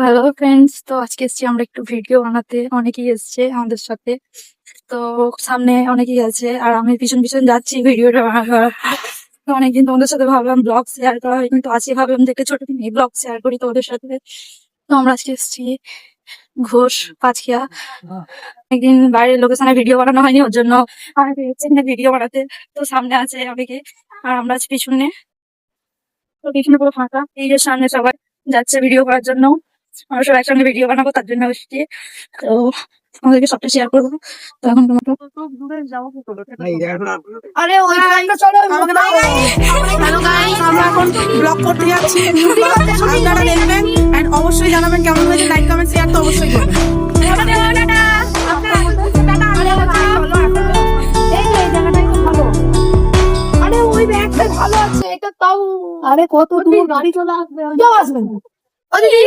Hello friends, তো আজকে এসেছি আমরা একটু ভিডিও বানাতে। অনেকেই এসছে আমাদের সাথে। তো সামনে অনেকেই আছে আর আমি পিছন পিছন যাচ্ছি ভিডিওটা বানাবার। তো অনেকদিন তোমাদের সাথে ভাবলাম ব্লগ শেয়ার করা হয়, কিন্তু আজকে ভাবলাম যে একটা ছোট ব্লগ শেয়ার করি তোমাদের সাথে। তো আমরা আজকে এসেছি ঘোষ পাঁচকিয়া। একদিন বাইরের লোকেশনে ভিডিও বানানো হয়নি, ওর জন্য আমি পেরেছি ভিডিও বানাতে। তো সামনে আছে অনেকে আর আমরা আছি পিছনে। তো পিছনে পুরো ফাঁকা, এই যে সামনে সবাই যাচ্ছে ভিডিও করার জন্য। আমরা সবাই একসঙ্গে ভিডিও বানাবো, তার জন্য এসেছি। তো আমাদেরকে সবটা শেয়ার করবো। তো এখন আরে ওই গাইস চলো আমাকে দাও। হ্যালো গাইস, আমরা এখন ব্লগ করতে যাচ্ছি। আপনারা দেখবেন এন্ড অবশ্যই জানাবেন কেমন হয়েছে। লাইক কমেন্ট শেয়ার তো অবশ্যই করবেন। আরে ওই ব্যাগটা ভালো আছে, এটা তাও। আরে কত দূর গাড়ি চলে আসবে, কেউ আসবে না। ও দিদি